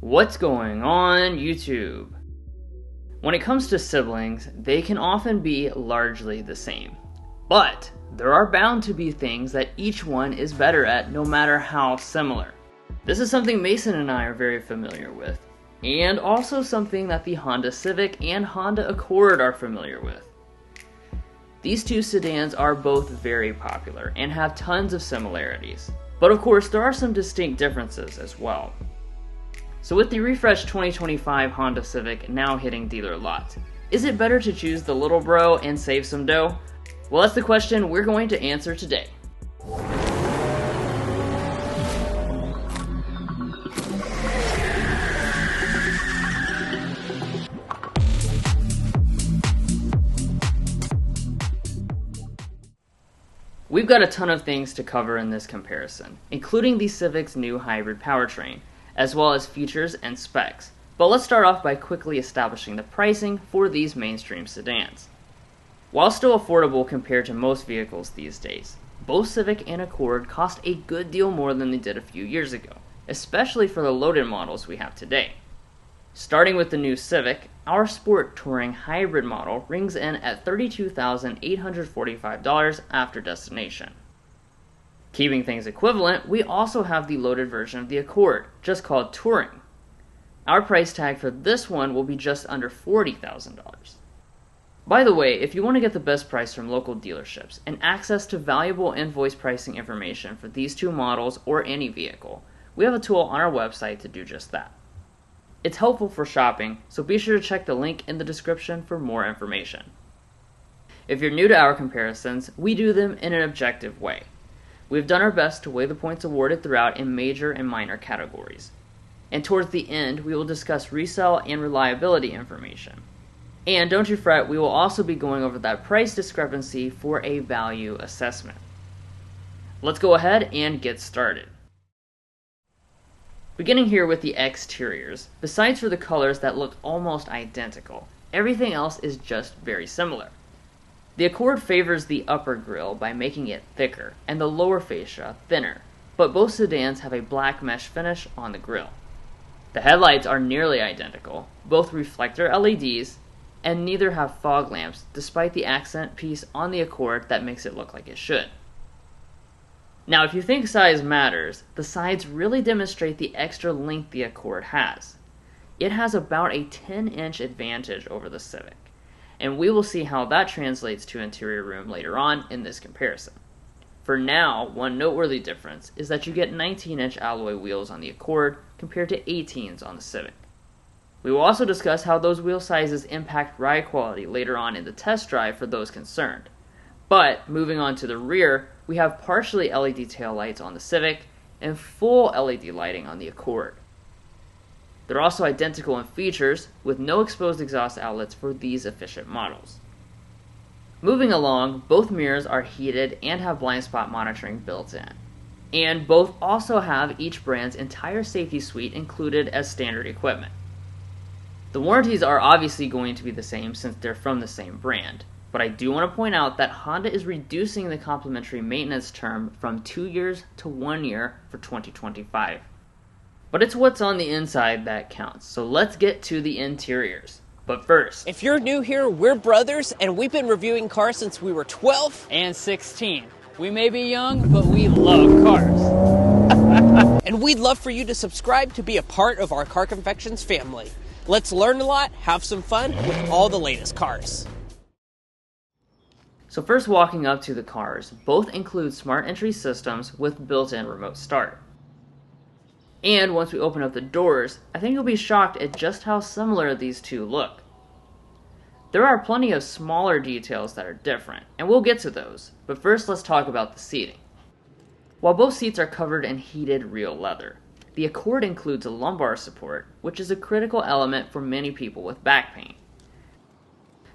What's going on, YouTube? When it comes to siblings, they can often be largely the same. But there are bound to be things that each one is better at, no matter how similar. This is something Mason and I are very familiar with, and also something that the Honda Civic and Honda Accord are familiar with. These two sedans are both very popular and have tons of similarities. But of course, there are some distinct differences as well. So with the refreshed 2025 Honda Civic now hitting dealer lots, is it better to choose the little bro and save some dough? Well, that's the question we're going to answer today. We've got a ton of things to cover in this comparison, including the Civic's new hybrid powertrain, as well as features and specs. But let's start off by quickly establishing the pricing for these mainstream sedans. While still affordable compared to most vehicles these days, both Civic and Accord cost a good deal more than they did a few years ago, especially for the loaded models we have today. Starting with the new Civic, our Sport Touring Hybrid model rings in at $32,845 after destination. Keeping things equivalent, we also have the loaded version of the Accord, just called Touring. Our price tag for this one will be just under $40,000. By the way, if you want to get the best price from local dealerships and access to valuable invoice pricing information for these two models or any vehicle, we have a tool on our website to do just that. It's helpful for shopping, so be sure to check the link in the description for more information. If you're new to our comparisons, we do them in an objective way. We've done our best to weigh the points awarded throughout in major and minor categories. And towards the end, we will discuss resale and reliability information. And don't you fret, we will also be going over that price discrepancy for a value assessment. Let's go ahead and get started. Beginning here with the exteriors, besides for the colors that look almost identical, everything else is just very similar. The Accord favors the upper grille by making it thicker and the lower fascia thinner, but both sedans have a black mesh finish on the grille. The headlights are nearly identical, both reflector LEDs, and neither have fog lamps despite the accent piece on the Accord that makes it look like it should. Now, if you think size matters, the sides really demonstrate the extra length the Accord has. It has about a 10-inch advantage over the Civic, and we will see how that translates to interior room later on in this comparison. For now, one noteworthy difference is that you get 19-inch alloy wheels on the Accord compared to 18s on the Civic. We will also discuss how those wheel sizes impact ride quality later on in the test drive for those concerned. But, moving on to the rear, we have partially LED taillights on the Civic and full LED lighting on the Accord. They're also identical in features, with no exposed exhaust outlets for these efficient models. Moving along, both mirrors are heated and have blind spot monitoring built in. And both also have each brand's entire safety suite included as standard equipment. The warranties are obviously going to be the same since they're from the same brand, but I do want to point out that Honda is reducing the complimentary maintenance term from 2 years to 1 year for 2025. But it's what's on the inside that counts, so let's get to the interiors. But first, if you're new here, we're brothers, and we've been reviewing cars since we were 12 and 16. We may be young, but we love cars. And we'd love for you to subscribe to be a part of our Car Confections family. Let's learn a lot, have some fun with all the latest cars. So first, walking up to the cars, both include smart entry systems with built-in remote start. And once we open up the doors, I think you'll be shocked at just how similar these two look. There are plenty of smaller details that are different, and we'll get to those, but first let's talk about the seating. While both seats are covered in heated real leather, the Accord includes a lumbar support, which is a critical element for many people with back pain.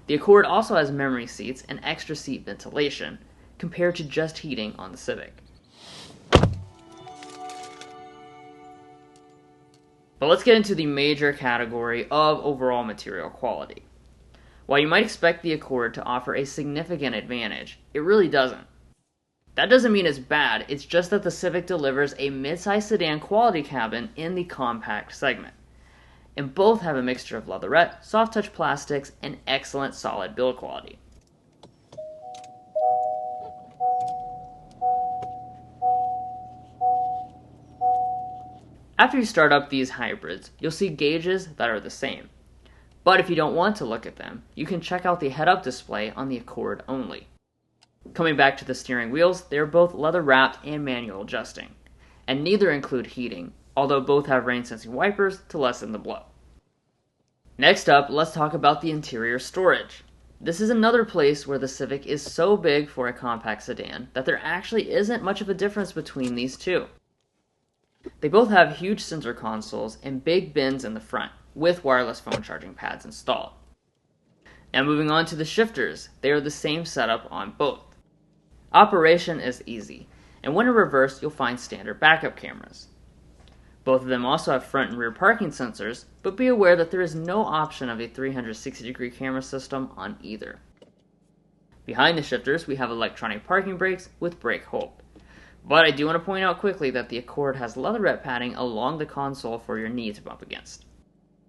The Accord also has memory seats and extra seat ventilation, compared to just heating on the Civic. But let's get into the major category of overall material quality. While you might expect the Accord to offer a significant advantage, it really doesn't. That doesn't mean it's bad, it's just that the Civic delivers a mid-size sedan quality cabin in the compact segment. and both have a mixture of leatherette, soft touch plastics, and excellent solid build quality. After you start up these hybrids, you'll see gauges that are the same. But if you don't want to look at them, you can check out the head-up display on the Accord only. Coming back to the steering wheels, they are both leather-wrapped and manual adjusting, and neither include heating, although both have rain-sensing wipers to lessen the blow. Next up, let's talk about the interior storage. This is another place where the Civic is so big for a compact sedan that there actually isn't much of a difference between these two. They both have huge center consoles and big bins in the front, with wireless phone charging pads installed. Now moving on to the shifters, they are the same setup on both. Operation is easy, and when in reverse you'll find standard backup cameras. Both of them also have front and rear parking sensors, but be aware that there is no option of a 360-degree camera system on either. Behind the shifters we have electronic parking brakes with brake hold. But I do want to point out quickly that the Accord has leatherette padding along the console for your knee to bump against.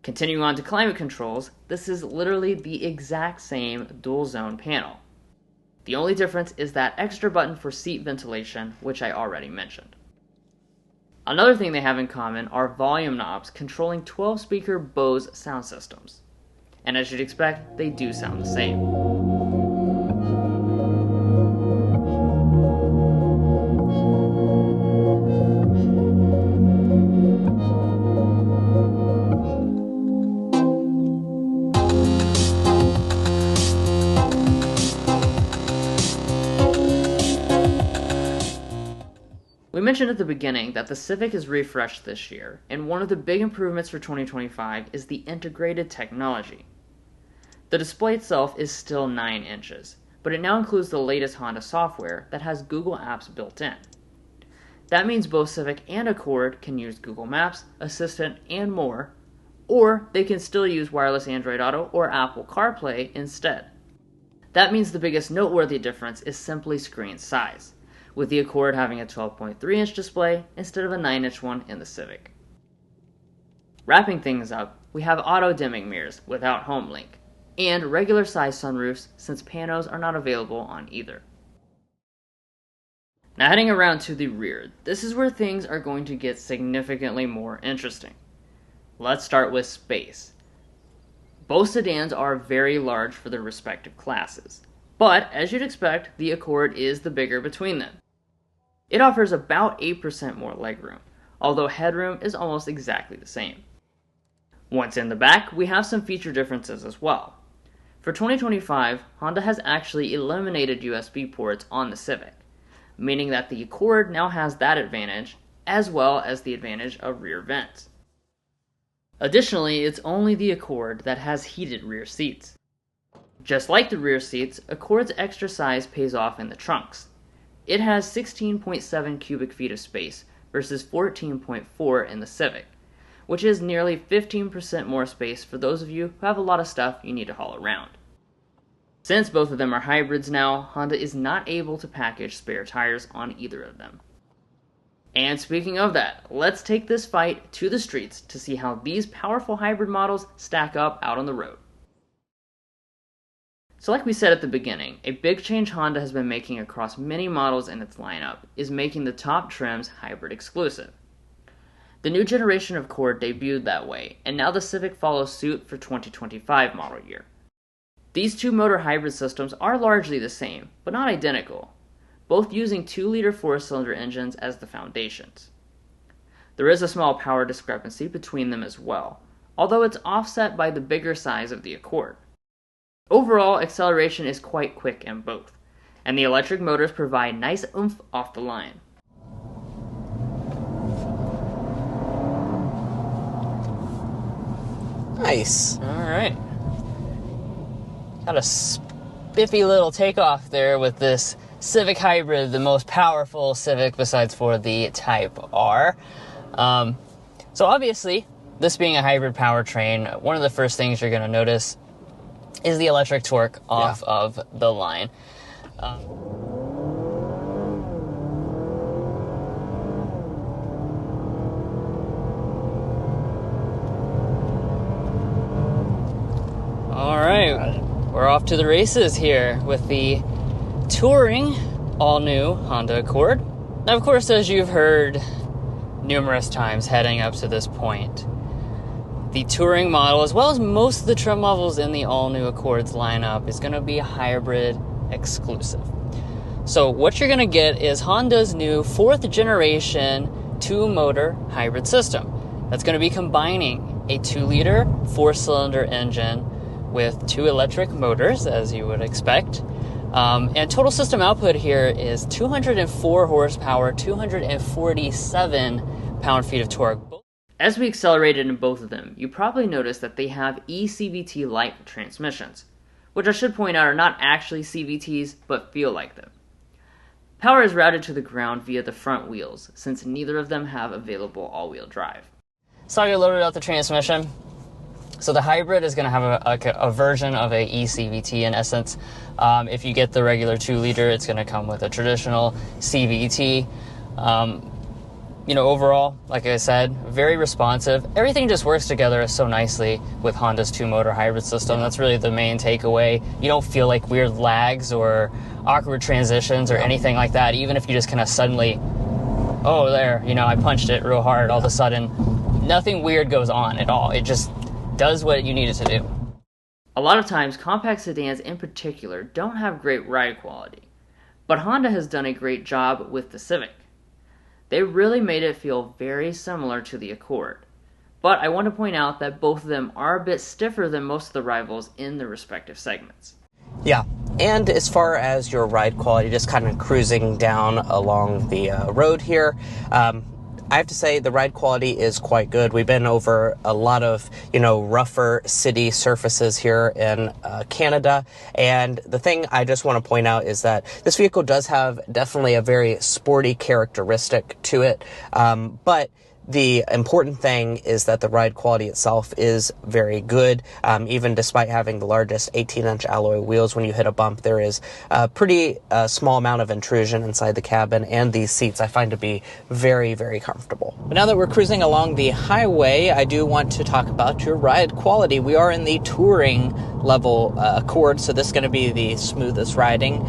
Continuing on to climate controls, this is literally the exact same dual zone panel. The only difference is that extra button for seat ventilation, which I already mentioned. Another thing they have in common are volume knobs controlling 12-speaker Bose sound systems. And as you'd expect, they do sound the same. We mentioned at the beginning that the Civic is refreshed this year, and one of the big improvements for 2025 is the integrated technology. The display itself is still 9 inches, but it now includes the latest Honda software that has Google Apps built in. That means both Civic and Accord can use Google Maps, Assistant, and more, or they can still use wireless Android Auto or Apple CarPlay instead. That means the biggest noteworthy difference is simply screen size, with the Accord having a 12.3-inch display instead of a 9-inch one in the Civic. Wrapping things up, we have auto-dimming mirrors without HomeLink, and regular-size sunroofs since panos are not available on either. Now heading around to the rear, this is where things are going to get significantly more interesting. Let's start with space. Both sedans are very large for their respective classes, but as you'd expect, the Accord is the bigger between them. It offers about 8% more legroom, although headroom is almost exactly the same. Once in the back, we have some feature differences as well. For 2025, Honda has actually eliminated USB ports on the Civic, meaning that the Accord now has that advantage, as well as the advantage of rear vents. Additionally, it's only the Accord that has heated rear seats. Just like the rear seats, Accord's extra size pays off in the trunks. It has 16.7 cubic feet of space versus 14.4 in the Civic, which is nearly 15% more space for those of you who have a lot of stuff you need to haul around. Since both of them are hybrids now, Honda is not able to package spare tires on either of them. And speaking of that, let's take this fight to the streets to see how these powerful hybrid models stack up out on the road. So like we said at the beginning, a big change Honda has been making across many models in its lineup is making the top trims hybrid exclusive. The new generation of Accord debuted that way, and now the Civic follows suit for 2025 model year. These two motor hybrid systems are largely the same, but not identical, both using 2-liter 4-cylinder engines as the foundations. There is a small power discrepancy between them as well, although it's offset by the bigger size of the Accord. Overall, acceleration is quite quick in both, and the electric motors provide nice oomph off the line. Nice. Alright. Got a spiffy little takeoff there with this Civic Hybrid, the most powerful Civic besides for the Type R. So obviously, this being a hybrid powertrain, one of the first things you're going to notice is the electric torque off of the line. we're off to the races here with the touring all-new Honda Accord. Now, of course, as you've heard numerous times heading up to this point, the touring model, as well as most of the trim levels in the all-new Accords lineup, is going to be hybrid exclusive. So what you're going to get is Honda's new 4th generation 2-motor hybrid system. That's going to be combining a 2-liter 4-cylinder engine with 2 electric motors, as you would expect. And total system output here is 204 horsepower, 247 pound-feet of torque. As we accelerated in both of them, you probably noticed that they have eCVT Lite transmissions, which I should point out are not actually CVTs, but feel like them. Power is routed to the ground via the front wheels, since neither of them have available all-wheel drive. So I loaded out the transmission. So the hybrid is going to have a version of a eCVT in essence. If you get the regular 2-liter, it's going to come with a traditional CVT. Overall, like I said, very responsive. Everything just works together so nicely with Honda's 2-motor hybrid system. That's really the main takeaway. You don't feel like weird lags or awkward transitions or anything like that, even if you just kind of suddenly, I punched it real hard, all of a sudden, nothing weird goes on at all. It just does what you need it to do. A lot of times, compact sedans in particular don't have great ride quality, but Honda has done a great job with the Civic. They really made it feel very similar to the Accord, but I want to point out that both of them are a bit stiffer than most of the rivals in their respective segments. Yeah, and as far as your ride quality, just kind of cruising down along the road here, I have to say the ride quality is quite good. We've been over a lot of, rougher city surfaces here in Canada. And the thing I just want to point out is that this vehicle does have definitely a very sporty characteristic to it. But the important thing is that the ride quality itself is very good. Even despite having the largest 18-inch alloy wheels, when you hit a bump, there is a pretty small amount of intrusion inside the cabin, and these seats I find to be very, very comfortable. But now that we're cruising along the highway, I do want to talk about your ride quality. We are in the touring level Accord, so this is going to be the smoothest riding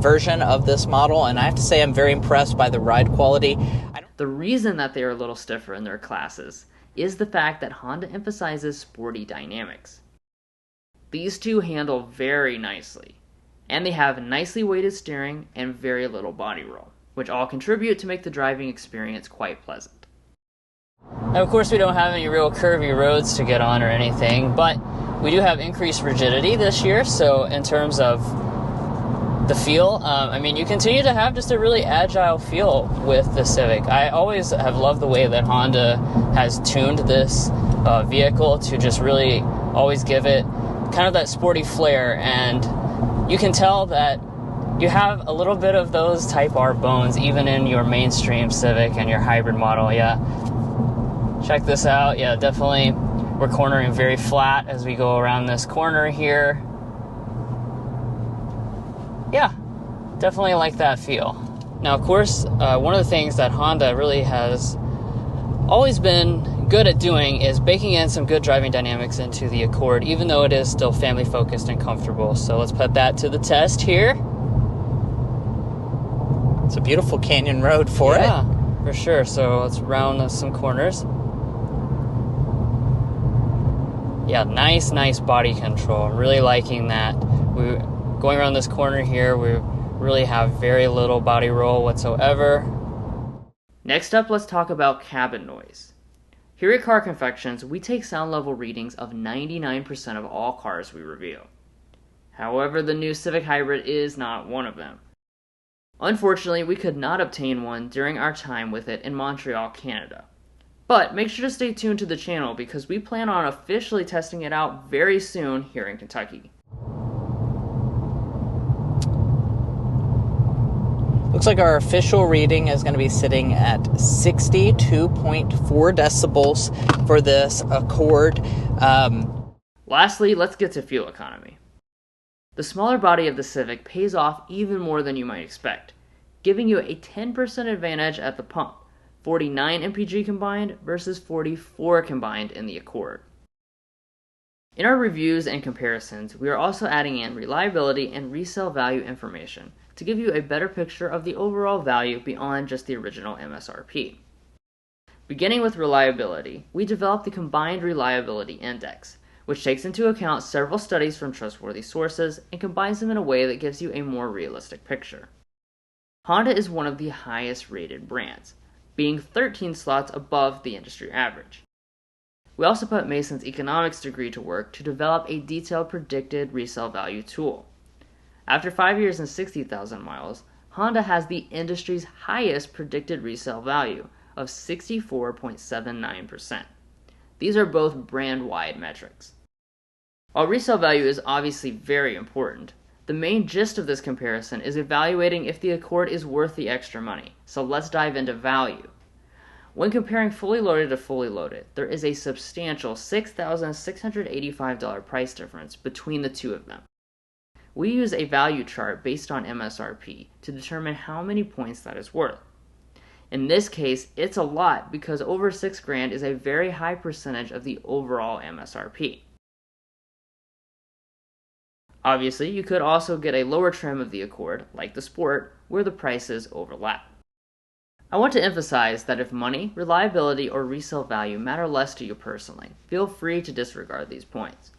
version of this model, and I have to say I'm very impressed by the ride quality. The reason that they are a little stiffer in their classes is the fact that Honda emphasizes sporty dynamics. These two handle very nicely, and they have nicely weighted steering and very little body roll, which all contribute to make the driving experience quite pleasant. Now, of course, we don't have any real curvy roads to get on or anything, but we do have increased rigidity this year, so in terms of the feel, you continue to have just a really agile feel with the Civic. I always have loved the way that Honda has tuned this vehicle to just really always give it kind of that sporty flair, and you can tell that you have a little bit of those Type R bones even in your mainstream Civic and your hybrid model. Yeah, check this out. Yeah, definitely we're cornering very flat as we go around this corner here. Yeah, definitely like that feel. Now, of course, one of the things that Honda really has always been good at doing is baking in some good driving dynamics into the Accord, even though it is still family-focused and comfortable. So let's put that to the test here. It's a beautiful canyon road for it. Yeah, for sure. So let's round some corners. Yeah, nice body control. I'm really liking that. Going around this corner here, we really have very little body roll whatsoever. Next up, let's talk about cabin noise. Here at Car Confections, we take sound level readings of 99% of all cars we review. However, the new Civic Hybrid is not one of them. Unfortunately, we could not obtain one during our time with it in Montreal, Canada. But make sure to stay tuned to the channel because we plan on officially testing it out very soon here in Kentucky. Looks like our official reading is going to be sitting at 62.4 decibels for this Accord. Lastly, let's get to fuel economy. The smaller body of the Civic pays off even more than you might expect, giving you a 10% advantage at the pump, 49 mpg combined versus 44 combined in the Accord. In our reviews and comparisons, we are also adding in reliability and resale value information to give you a better picture of the overall value beyond just the original MSRP. Beginning with reliability, we developed the Combined Reliability Index, which takes into account several studies from trustworthy sources and combines them in a way that gives you a more realistic picture. Honda is one of the highest rated brands, being 13 slots above the industry average. We also put Mason's economics degree to work to develop a detailed predicted resale value tool. After 5 years and 60,000 miles, Honda has the industry's highest predicted resale value of 64.79%. These are both brand-wide metrics. While resale value is obviously very important, the main gist of this comparison is evaluating if the Accord is worth the extra money, so let's dive into value. When comparing fully loaded to fully loaded, there is a substantial $6,685 price difference between the two of them. We use a value chart based on MSRP to determine how many points that is worth. In this case, it's a lot because over $6,000 is a very high percentage of the overall MSRP. Obviously, you could also get a lower trim of the Accord, like the Sport, where the prices overlap. I want to emphasize that if money, reliability, or resale value matter less to you personally, feel free to disregard these points.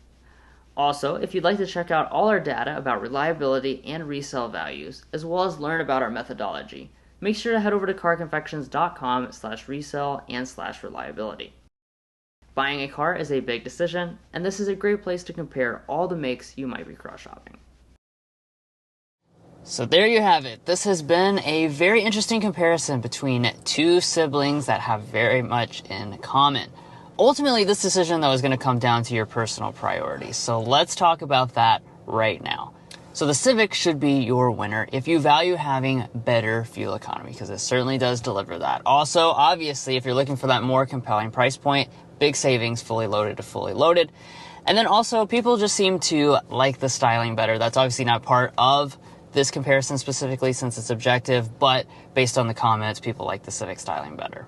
Also, if you'd like to check out all our data about reliability and resale values, as well as learn about our methodology, make sure to head over to carconfections.com/resale and /reliability. Buying a car is a big decision, and this is a great place to compare all the makes you might be cross-shopping. So there you have it. This has been a very interesting comparison between two siblings that have very much in common. Ultimately, this decision, though, is going to come down to your personal priorities. So let's talk about that right now. So the Civic should be your winner if you value having better fuel economy, because it certainly does deliver that. Also, obviously, if you're looking for that more compelling price point, big savings, fully loaded to fully loaded. And then also, people just seem to like the styling better. That's obviously not part of this comparison specifically since it's objective, but based on the comments, people like the Civic styling better.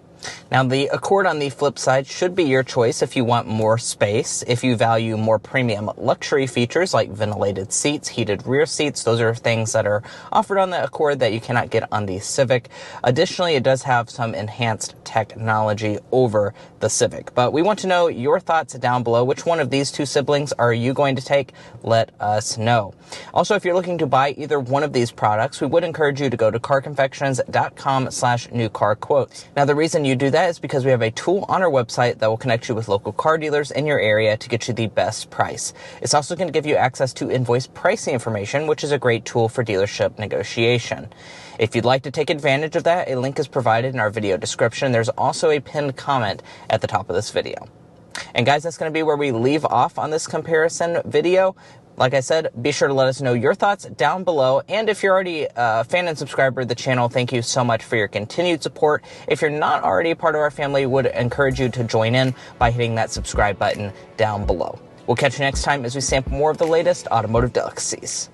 Now, the Accord on the flip side should be your choice if you want more space, if you value more premium luxury features like ventilated seats, heated rear seats. Those are things that are offered on the Accord that you cannot get on the Civic. Additionally, it does have some enhanced technology over the Civic. But we want to know your thoughts down below. Which one of these two siblings are you going to take? Let us know. Also, if you're looking to buy either one of these products, we would encourage you to go to carconfections.com/newcarquotes. Now, the reason you do that is because we have a tool on our website that will connect you with local car dealers in your area to get you the best price. It's also going to give you access to invoice pricing information, which is a great tool for dealership negotiation. If you'd like to take advantage of that, a link is provided in our video description. There's also a pinned comment at the top of this video. And guys, that's going to be where we leave off on this comparison video. Like I said, be sure to let us know your thoughts down below. And if you're already a fan and subscriber of the channel, thank you so much for your continued support. If you're not already a part of our family, would encourage you to join in by hitting that subscribe button down below. We'll catch you next time as we sample more of the latest automotive delicacies.